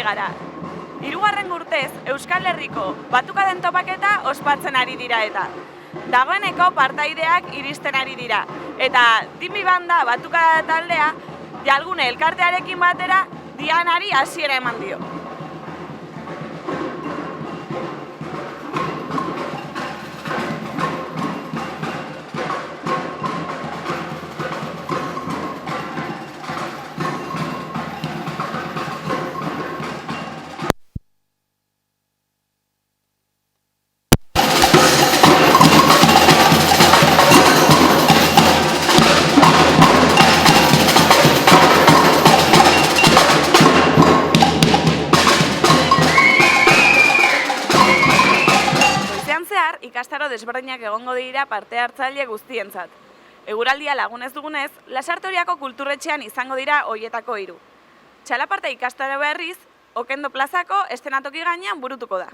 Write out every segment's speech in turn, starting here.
gara. 3. urtez, Euskal Herriko batukaden topaketa ospatzen ari dira eta. Dagoeneko partaideak iristen ari dira. Eta Dimi Banda batukada taldea, Jalgune elkartearekin batera, dianari hasiera eman dio. Ikastaro desberdinak egongo dira parte hartzaile guztientzat. Eguraldia lagunez dugunez, Lasarte-Oriako kulturretxean izango dira hoietako 3. Txalaparta ikastaro berriz, Okendo plazako eszenatoki gainean burutuko da.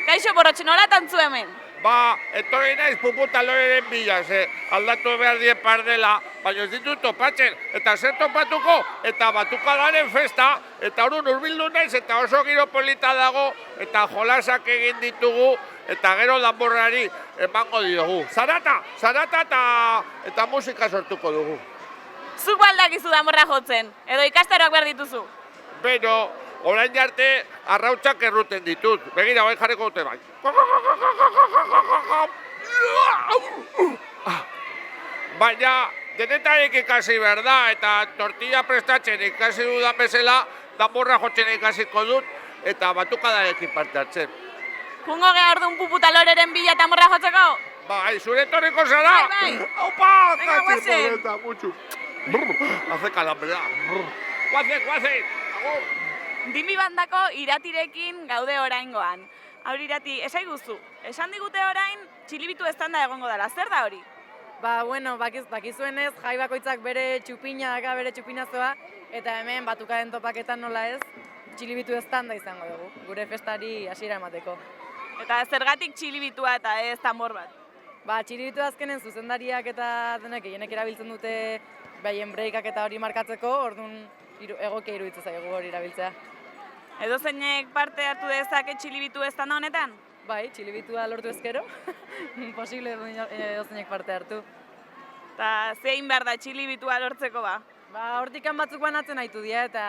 Kaixo Borrotxe, nola tantzu hemen? Etorri naiz puputaloreren bila, aldatu behar die pardela, baina ez ditut topatzen, eta zer topatuko, eta batukadaren festa, eta orduan hurbildu naiz, eta oso giro polita dago, eta jolasak egin ditugu, eta gero danborrari emango diogu. Zarata eta musika sortuko dugu. Zuk baldakizu danborra jotzen, edo ikastaroak behar dituzu? Beno, orain arte arrautzak erruten ditut. Begira, bai jarriko dute bai. Baina, denetarek ikasi behar da, eta tortilla prestatzen ikasi dudan bezala, danborra jotzen ikasiko dut, eta batukadarekin parte hartzen. Jungo geha orduan puputaloreren bila danborra jotzeko? Bai, zure etorriko zara? Bai. Aupa, venga, guazen. Mucho. Hace calambre. Guazen. Dimi Bandako iratirekin gaude oraingoan. Hau irati, esaiguzu, esan digute orain txilibitu estanda egongo dela, zer da hori? Bueno, bakizuenez, jai bakoitzak bere txupina daka, bere txupinazoa, eta hemen batukaden topaketan nola ez, txilibitu estanda izango dugu, gure festari hasiera emateko. Eta zergatik txilibitua eta ez tambor bat? Txilibitu azkenen zuzendariak eta denek gehienek erabiltzen dute baien breikak eta hori markatzeko, orduan egokia iruditzen zaigu hori erabiltzea. Edo zeinek parte hartu dezake txilibitu estanda honetan? Bai, txilibitua lortu ezkero, posible edo zeinek parte hartu. Eta zein behar da txilibitua lortzeko ba? Hortikan batzuk banatzen haitu dira eta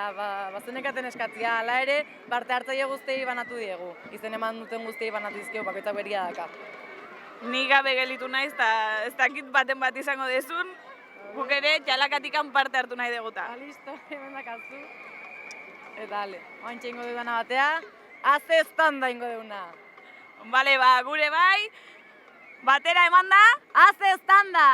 bazenekaten eskatzia. Hala ere, parte hartzaile guztiei banatu diegu. Izen eman duten guztiei banatu dizkio bakoitzak beria daka. Ni gabe gelitu naiz eta ez dakit baten bat izango dezun, guk ere txalakatikan parte hartu nahi deguta. Listo, hemen dakazu. Eta ale, oantxe ingo dudana batea, aze estanda ingo duguna. Bale, ba, gure bai, batera eman da, Aze estanda!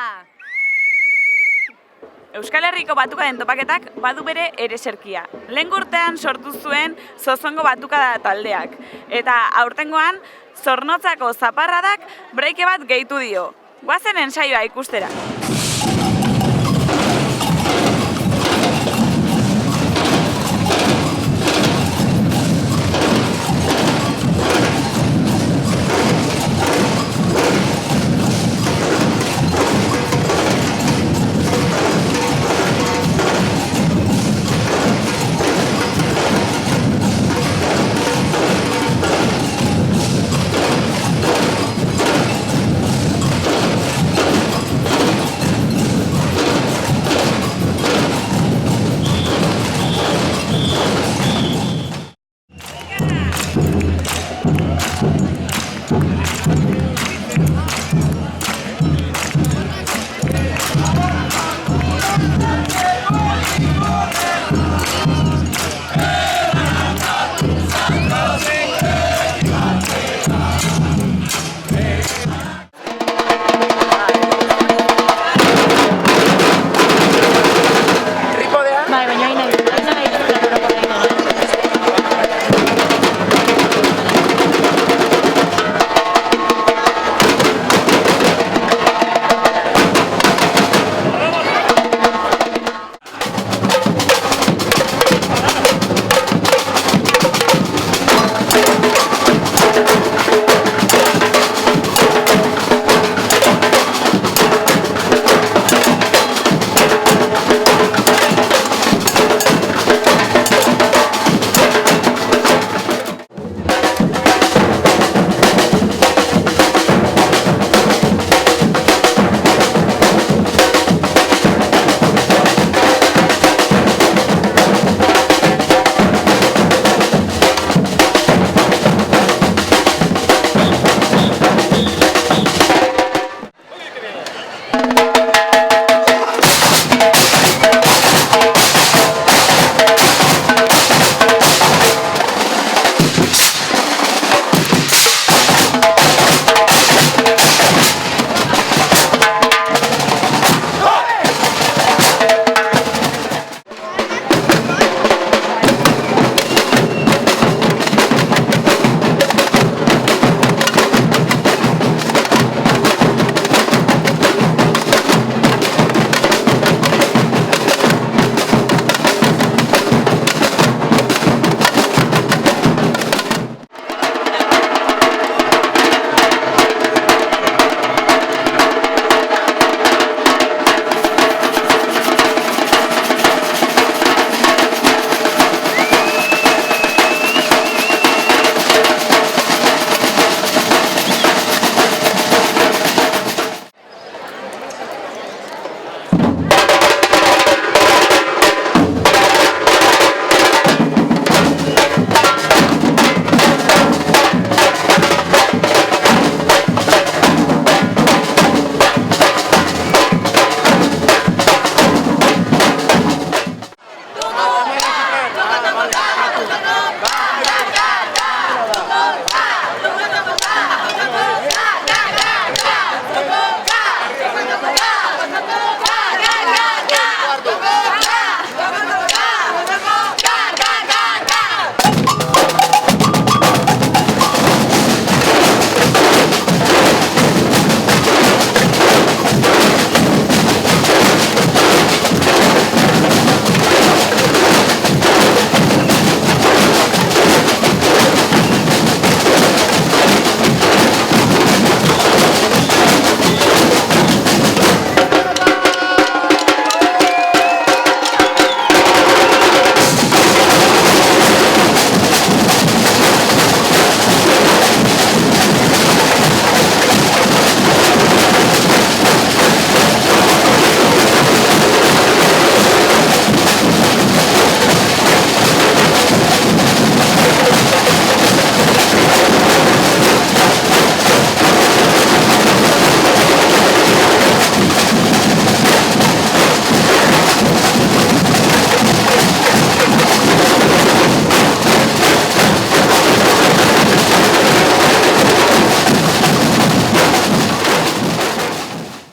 Euskal Herriko batukaren topaketak badu bere ereserkia. Lehen urtean sortu zuen Zozongo batukada taldeak. Eta aurtengoan, Zornotzako zaparradak breike bat gehitu dio. Guazen ensaioa ikustera.